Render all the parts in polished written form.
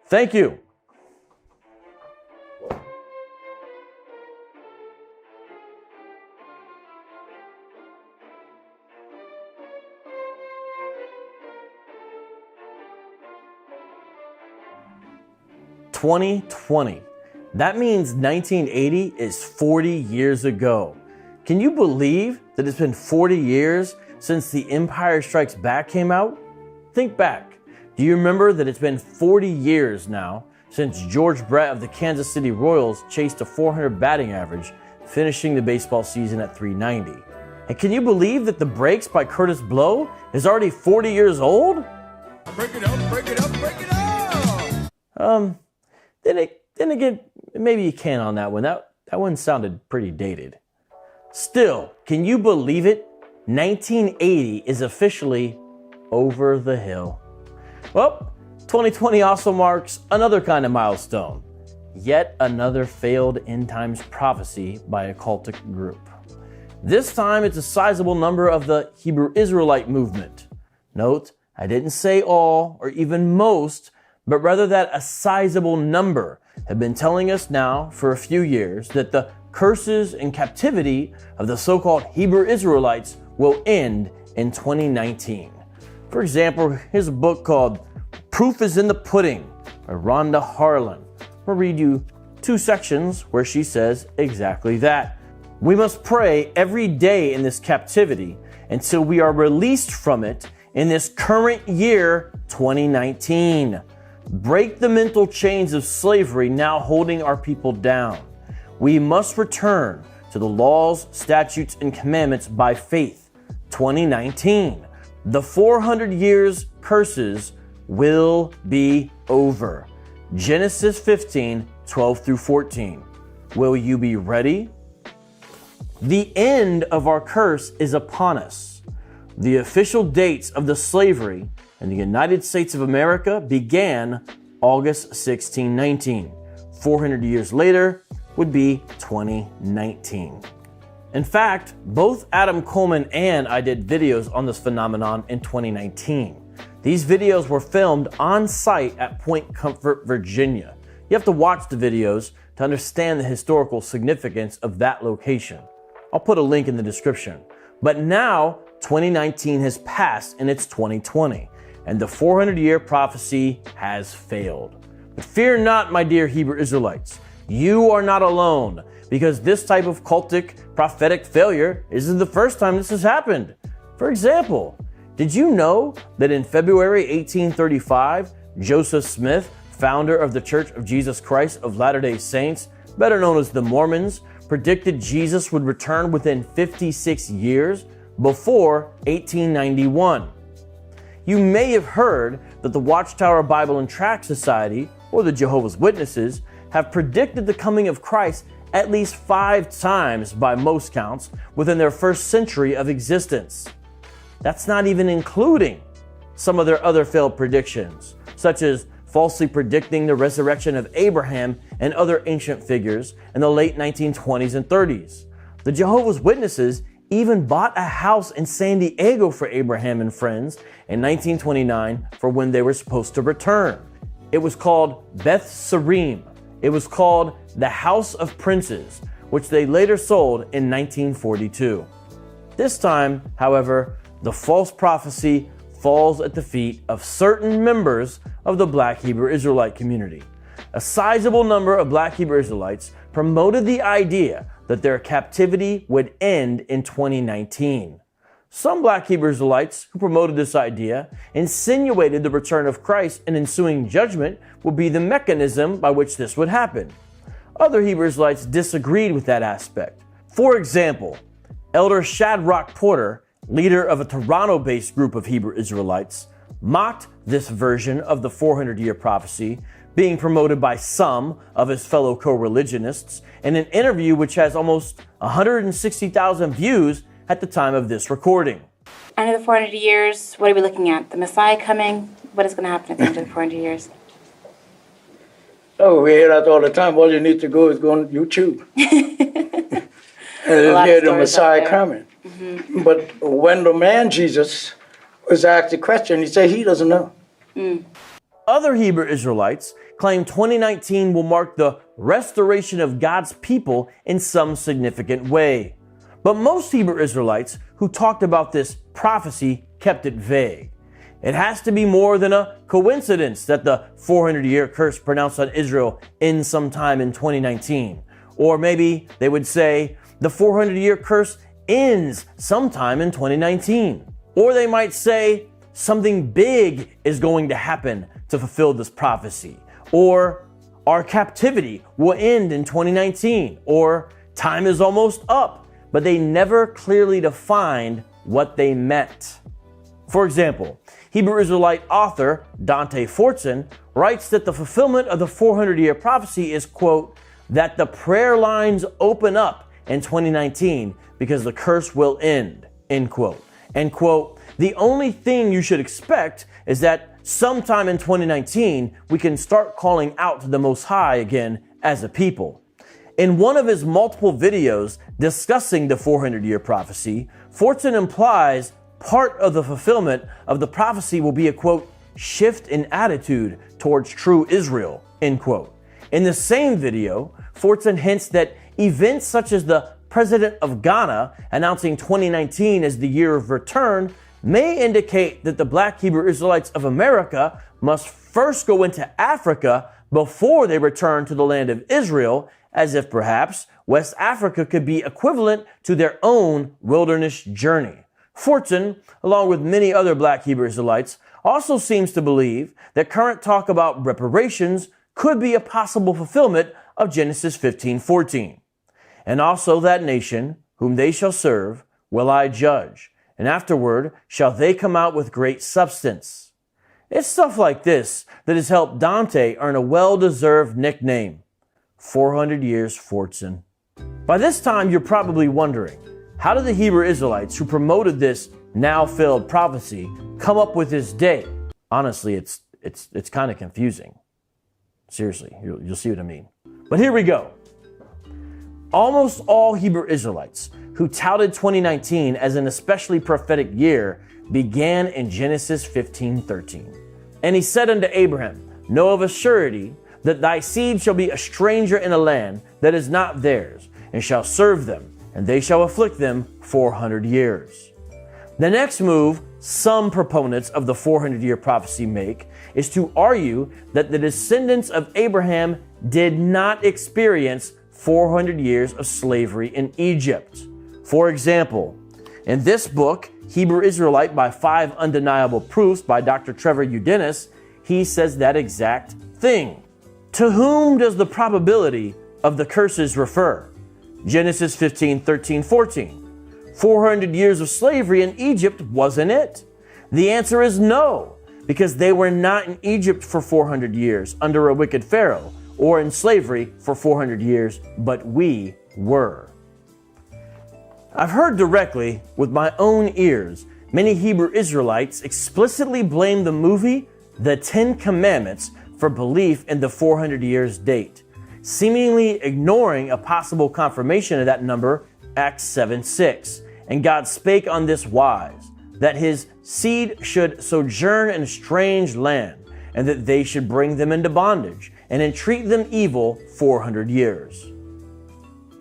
Thank you. (2020). That means 1980 is 40 years ago. Can you believe that it's been 40 years since The Empire Strikes Back came out? Think back. Do you remember that it's been 40 years now since George Brett of the Kansas City Royals chased a .400 batting average, finishing the baseball season at .390? And can you believe that The Breaks by Curtis Blow is already 40 years old? Break it up, break it up, break it up! Then again, maybe you can on that one. That one sounded pretty dated. Still, can you believe it? 1980 is officially over the hill. Well, 2020 also marks another kind of milestone. Yet another failed end times prophecy by a cultic group. This time it's a sizable number of the Hebrew Israelite movement. Note, I didn't say all or even most, but rather that a sizable number have been telling us now for a few years that the curses and captivity of the so-called Hebrew Israelites will end in 2019. For example, here's a book called Proof is in the Pudding by Rhonda Harlan. I'll read you 2 sections where she says exactly that. We must pray every day in this captivity until we are released from it in this current year, 2019. Break the mental chains of slavery now holding our people down. We must return to the laws, statutes, and commandments by faith. 2019. The 400 years curses will be over. Genesis 15, 12 through 14. Will you be ready? The end of our curse is upon us. The official dates of the slavery in the United States of America began August 1619. 400 years later would be 2019. In fact, both Adam Coleman and I did videos on this phenomenon in 2019. These videos were filmed on site at Point Comfort, Virginia. You have to watch the videos to understand the historical significance of that location. I'll put a link in the description. But now, 2019 has passed and it's 2020, and the 400-year prophecy has failed. But fear not, my dear Hebrew Israelites. You are not alone, because this type of cultic prophetic failure isn't the first time this has happened. For example, did you know that in February 1835, Joseph Smith, founder of the Church of Jesus Christ of Latter-day Saints, better known as the Mormons, predicted Jesus would return within 56 years before 1891. You may have heard that the Watchtower Bible and Tract Society, or the Jehovah's Witnesses, have predicted the coming of Christ at least 5 times by most counts within their first century of existence. That's not even including some of their other failed predictions, such as falsely predicting the resurrection of Abraham and other ancient figures in the late 1920s and 30s. The Jehovah's Witnesses even bought a house in San Diego for Abraham and friends in 1929 for when they were supposed to return. It was called Beth Sarim. It was called the House of Princes, which they later sold in 1942. This time, however, the false prophecy falls at the feet of certain members of the Black Hebrew Israelite community. A sizable number of Black Hebrew Israelites promoted the idea that their captivity would end in 2019. Some Black Hebrew Israelites who promoted this idea insinuated the return of Christ and ensuing judgment would be the mechanism by which this would happen. Other Hebrew Israelites disagreed with that aspect. For example, Elder Shadrach Porter, leader of a Toronto-based group of Hebrew Israelites, mocked this version of the 400-year prophecy being promoted by some of his fellow co-religionists in an interview which has almost 160,000 views at the time of this recording. End of the 400 years, what are we looking at? The Messiah coming? What is going to happen at the end of the 400 years? Oh, we hear that all the time. All you need to go is go on YouTube. And hear the Messiah coming. Mm-hmm. But when the man Jesus was asked the question, he said he doesn't know. other Hebrew Israelites claim 2019 will mark the restoration of God's people in some significant way. But most Hebrew Israelites who talked about this prophecy kept it vague. It has to be more than a coincidence that the 400-year curse pronounced on Israel ends sometime in 2019. Or maybe they would say the 400-year curse ends sometime in 2019. Or they might say something big is going to happen to fulfill this prophecy. Or our captivity will end in 2019. Or time is almost up. But they never clearly defined what they meant. For example, Hebrew Israelite author Dante Fortson writes that the fulfillment of the 400-year prophecy is, quote, that the prayer lines open up in 2019 because the curse will end, end quote. And, quote, the only thing you should expect is that sometime in 2019, we can start calling out to the Most High again as a people. In one of his multiple videos discussing the 400-year prophecy, Fortson implies part of the fulfillment of the prophecy will be a, quote, shift in attitude towards true Israel, end quote. In the same video, Fortson hints that events such as the president of Ghana announcing 2019 as the year of return may indicate that the Black Hebrew Israelites of America must first go into Africa before they return to the land of Israel, as if perhaps West Africa could be equivalent to their own wilderness journey. Fortson, along with many other Black Hebrew Israelites, also seems to believe that current talk about reparations could be a possible fulfillment of Genesis 15:14. And also that nation, whom they shall serve, will I judge, and afterward shall they come out with great substance. It's stuff like this that has helped Dante earn a well-deserved nickname, 400 Years Fortson. By this time, you're probably wondering, how did the Hebrew Israelites who promoted this now failed prophecy come up with this date? Honestly, it's kind of confusing. Seriously, you'll see what I mean. But here we go. Almost all Hebrew Israelites who touted 2019 as an especially prophetic year began in Genesis 15:13. And he said unto Abraham, know of a surety that thy seed shall be a stranger in a land that is not theirs, and shall serve them, and they shall afflict them 400 years. The next move some proponents of the 400-year prophecy make is to argue that the descendants of Abraham did not experience 400 years of slavery in Egypt. For example, in this book, Hebrew Israelite by 5 Undeniable Proofs by Dr. Trevor Udenis, he says that exact thing. To whom does the probability of the curses refer? Genesis 15:13-14. 400 years of slavery in Egypt wasn't it? The answer is no, because they were not in Egypt for 400 years under a wicked Pharaoh, or in slavery for 400 years, but we were. I've heard directly with my own ears many Hebrew Israelites explicitly blame the movie The 10 Commandments for belief in the 400 years date, seemingly ignoring a possible confirmation of that number, Acts 7:6. And God spake on this wise, that his seed should sojourn in a strange land, and that they should bring them into bondage, and entreat them evil 400 years.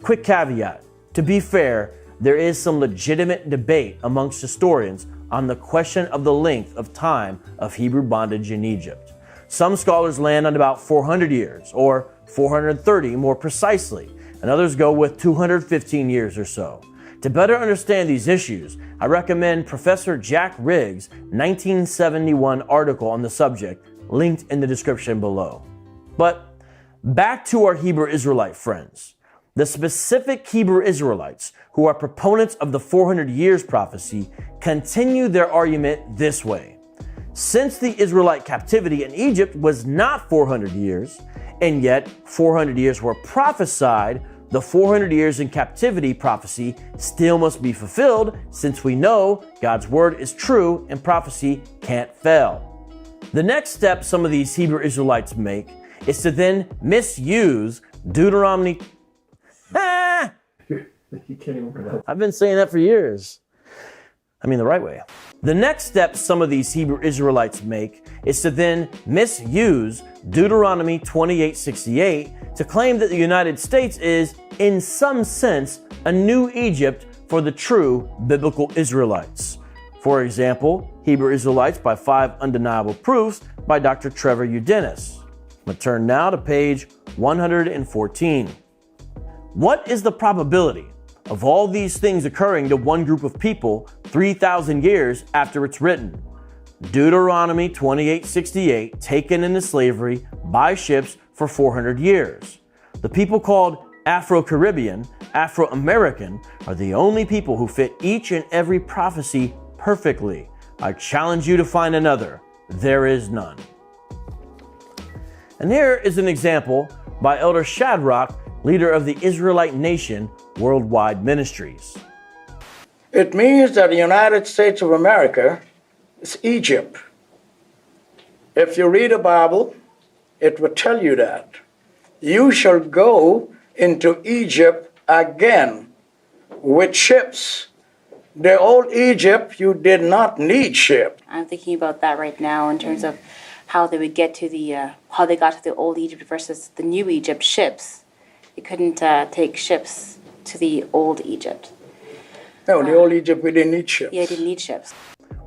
Quick caveat, to be fair, there is some legitimate debate amongst historians on the question of the length of time of Hebrew bondage in Egypt. Some scholars land on about 400 years, or 430 more precisely, and others go with 215 years or so. To better understand these issues, I recommend Professor Jack Riggs' 1971 article on the subject, linked in the description below. But back to our Hebrew Israelite friends. The specific Hebrew Israelites who are proponents of the 400 years prophecy continue their argument this way. Since the Israelite captivity in Egypt was not 400 years, and yet 400 years were prophesied, the 400 years in captivity prophecy still must be fulfilled, since we know God's word is true and prophecy can't fail. The next step some of these Hebrew Israelites make is to then misuse Deuteronomy. You can't even pronounce. I've been saying that for years. I mean the right way. The next step some of these Hebrew Israelites make is to then misuse Deuteronomy 28:68 to claim that the United States is, in some sense, a new Egypt for the true biblical Israelites. For example, Hebrew Israelites by 5 Undeniable Proofs by Dr. Trevor Udenis. I'm going to turn now to page 114. What is the probability of all these things occurring to one group of people 3,000 years after it's written? Deuteronomy 28:68 taken into slavery by ships for 400 years. The people called Afro-Caribbean, Afro-American are the only people who fit each and every prophecy perfectly. I challenge you to find another. There is none. And here is an example by Elder Shadrach, leader of the Israelite Nation Worldwide Ministries. it means that the United States of America is Egypt. If you read the Bible, it will tell you that. You shall go into Egypt again with ships. The old Egypt, you did not need ships. I'm thinking about that right now in terms of how they would get to how they got to the old Egypt versus the new Egypt ships. You couldn't take ships to the old Egypt. No, the old Egypt, we didn't need ships. Yeah, you didn't need ships.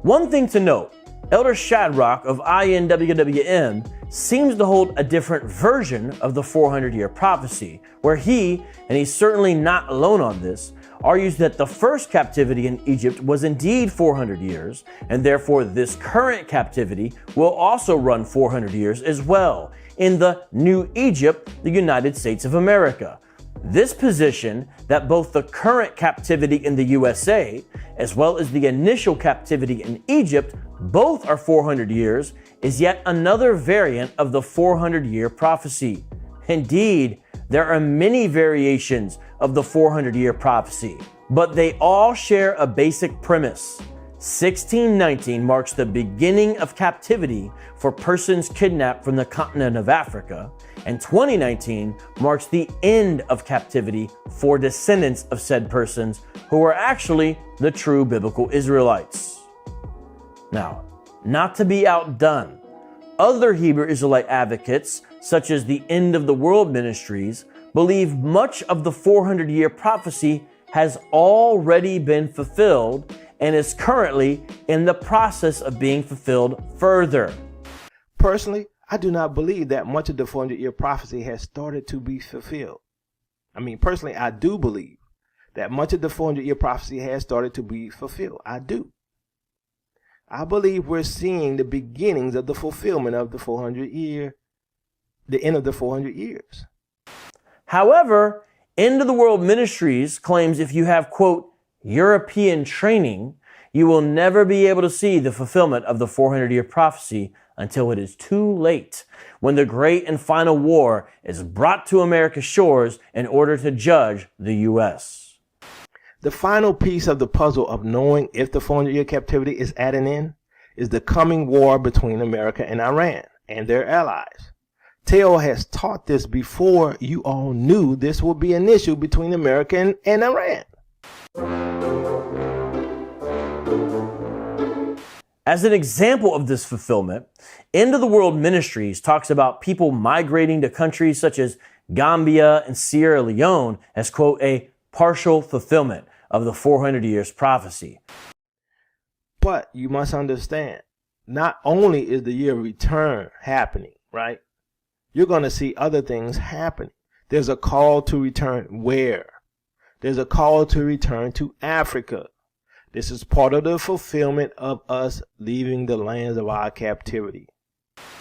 One thing to note, Elder Shadrach of INWWM seems to hold a different version of the 400-year prophecy, where he, and he's certainly not alone on this, argues that the first captivity in Egypt was indeed 400 years, and therefore this current captivity will also run 400 years as well, in the New Egypt, the United States of America. This position that both the current captivity in the USA, as well as the initial captivity in Egypt, both are 400 years, is yet another variant of the 400-year prophecy. Indeed, there are many variations of the 400-year prophecy, but they all share a basic premise. 1619 marks the beginning of captivity for persons kidnapped from the continent of Africa, and 2019 marks the end of captivity for descendants of said persons who are actually the true biblical Israelites. Now, not to be outdone, other Hebrew Israelite advocates, such as the End of the World Ministries, believe much of the 400-year prophecy has already been fulfilled and is currently in the process of being fulfilled further. Personally, I do not believe that much of the 400-year prophecy has started to be fulfilled. Personally, I do believe that much of the 400-year prophecy has started to be fulfilled. I do. I believe we're seeing the beginnings of the fulfillment of the 400-year, the end of the 400 years. However, End of the World Ministries claims if you have, quote, European training, you will never be able to see the fulfillment of the 400-year prophecy until it is too late, when the great and final war is brought to America's shores in order to judge the U.S. The final piece of the puzzle of knowing if the 400-year captivity is at an end is the coming war between America and Iran and their allies. Teo has taught this before you all knew this would be an issue between America and Iran. As an example of this fulfillment, End of the World Ministries talks about people migrating to countries such as Gambia and Sierra Leone as, quote, a partial fulfillment of the 400 years prophecy. But you must understand, not only is the year of return happening, right? You're going to see other things happening. There's a call to return where? There's a call to return to Africa. This is part of the fulfillment of us leaving the lands of our captivity.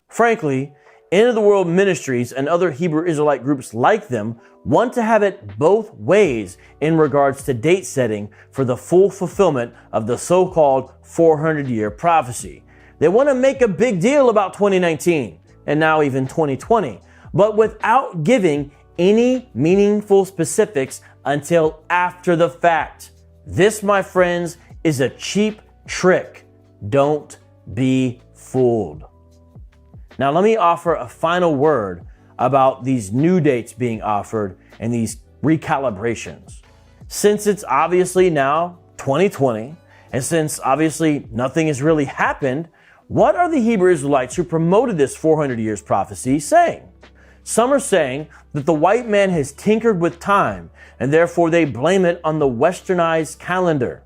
Frankly, End of the World Ministries and other Hebrew Israelite groups like them want to have it both ways in regards to date setting for the full fulfillment of the so-called 400-year prophecy. They want to make a big deal about 2019 and now even 2020, but without giving any meaningful specifics until after the fact. This, my friends, is a cheap trick. Don't be fooled. Now, let me offer a final word about these new dates being offered and these recalibrations. Since it's obviously now 2020 And since obviously nothing has really happened, what are the Hebrew Israelites who promoted this 400 years prophecy saying? Some are saying that the white man has tinkered with time and therefore they blame it on the westernized calendar.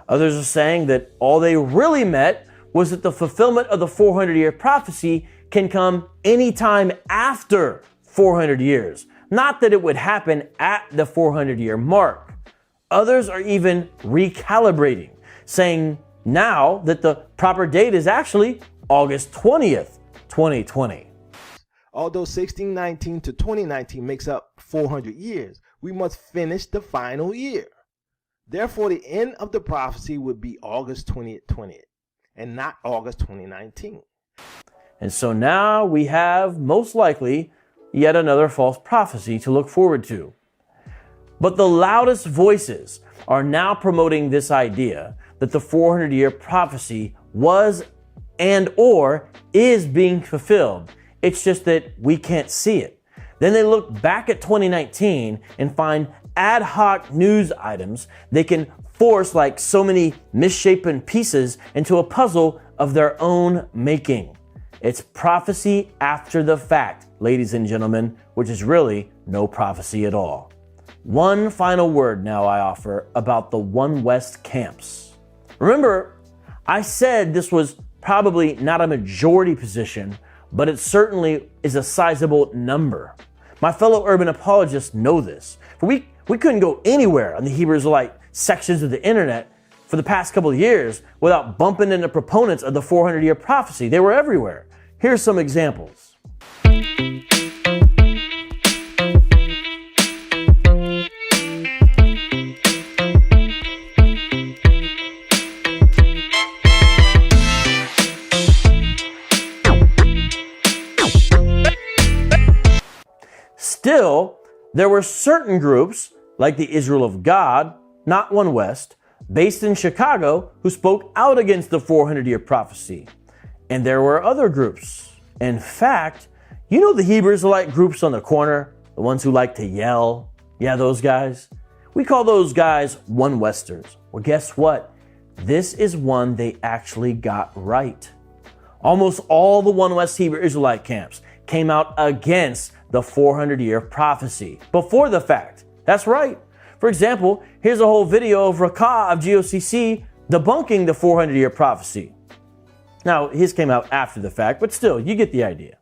Others are saying that all they really meant was that the fulfillment of the 400-year prophecy can come anytime after 400 years, not that it would happen at the 400-year mark. Others are even recalibrating, saying now that the proper date is actually August 20th, 2020. Although 1619 to 2019 makes up 400 years, we must finish the final year. Therefore, the end of the prophecy would be August 20th, and not August 2019. And so now we have, most likely, yet another false prophecy to look forward to. But the loudest voices are now promoting this idea that the 400-year prophecy was and or is being fulfilled. It's just that we can't see it. Then they look back at 2019 and find ad hoc news items they can force like so many misshapen pieces into a puzzle of their own making. It's prophecy after the fact, ladies and gentlemen, which is really no prophecy at all. One final word now I offer about the One West camps. Remember, I said this was probably not a majority position, but it certainly is a sizable number. My fellow urban apologists know this. For we couldn't go anywhere on the Hebrew Israelite sections of the internet for the past couple of years without bumping into proponents of the 400-year prophecy. They were everywhere. Here's some examples. Still, there were certain groups, like the Israel of God, not One West, based in Chicago, who spoke out against the 400-year prophecy. And there were other groups. In fact, you know the Hebrew Israelite groups on the corner, the ones who like to yell? Yeah, those guys. We call those guys One Westers. Well, guess what? This is one they actually got right. Almost all the One West Hebrew Israelite camps came out against the 400-year prophecy before the fact. That's right. For example, here's a whole video of Rakah of GOCC debunking the 400-year prophecy. Now, his came out after the fact, but still, you get the idea.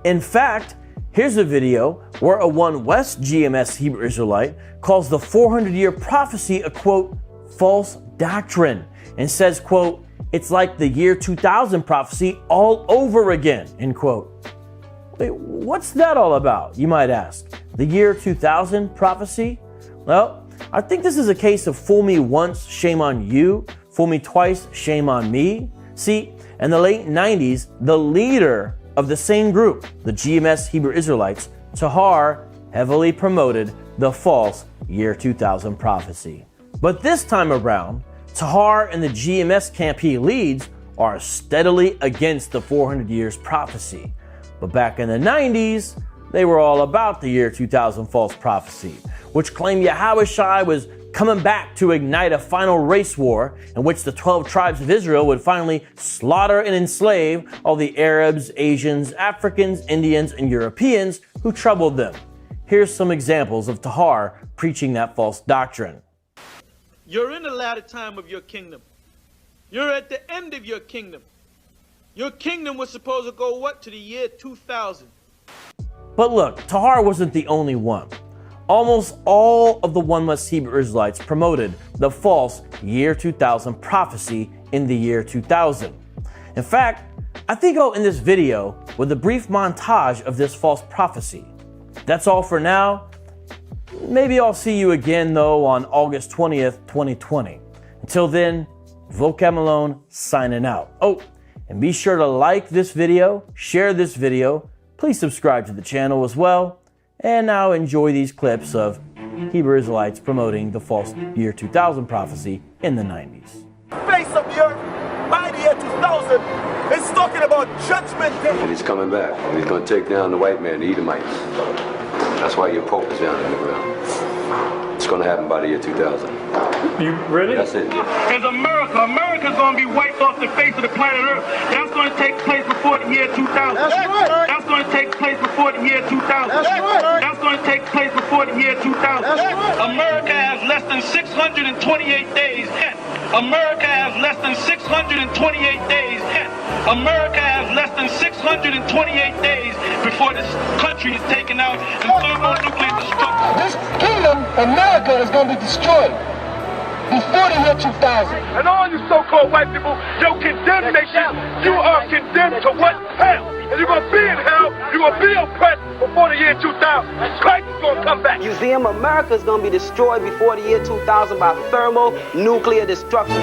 In fact, here's a video where a One West GMS Hebrew Israelite calls the 400-year prophecy a, quote, false doctrine, and says, quote, it's like the year 2000 prophecy all over again, end quote. Wait, what's that all about, you might ask? The year 2000 prophecy? Well, I think this is a case of fool me once, shame on you. Fool me twice, shame on me. See, in the late 90s, the leader of the same group, the GMS Hebrew Israelites, Tahar, heavily promoted the false year 2000 prophecy. But this time around, Tahar and the GMS camp he leads are steadily against the 400 years prophecy. But back in the 90s, they were all about the year 2000 false prophecy, which claimed Yahushua was coming back to ignite a final race war in which the 12 tribes of Israel would finally slaughter and enslave all the Arabs, Asians, Africans, Indians, and Europeans who troubled them. Here's some examples of Tahar preaching that false doctrine. You're in the latter time of your kingdom. You're at the end of your kingdom. Your kingdom was supposed to go, what, to the year 2000? But look, Tahar wasn't the only one. Almost all of the One West Hebrew Israelites promoted the false year 2000 prophecy in the year 2000. In fact, I think I'll end this video with a brief montage of this false prophecy. That's all for now. Maybe I'll see you again, though, on August 20th, 2020. Until then, IsHeARealOne signing out. Oh, and be sure to like this video, share this video, please subscribe to the channel as well, and now enjoy these clips of Hebrew Israelites promoting the false year 2000 prophecy in the 90s. Face of the earth by the year 2000 is talking about judgment day. And he's coming back. And he's going to take down the white man, the Edomites. That's why your Pope is down in the ground. It's going to happen by the year 2000. You really? That's it. Is America. America's going to be wiped off the face of the planet Earth. That's going to take place before the year 2000. That's right. That's going to take place before the year 2000. That's right. That's going to take place before the year 2000. That's right. America has less than 628 days. America has less than 628 days. America has less than 628 days before this country is taken out in thermonuclear destruction. This kingdom, America, is going to be destroyed before the year 2000. And all you so-called white people, your condemnation, you are condemned to what? Hell. And you're going to be in hell, you're going to be oppressed before the year 2000. Christ is going to come back. Museum America is going to be destroyed before the year 2000 by thermonuclear destruction.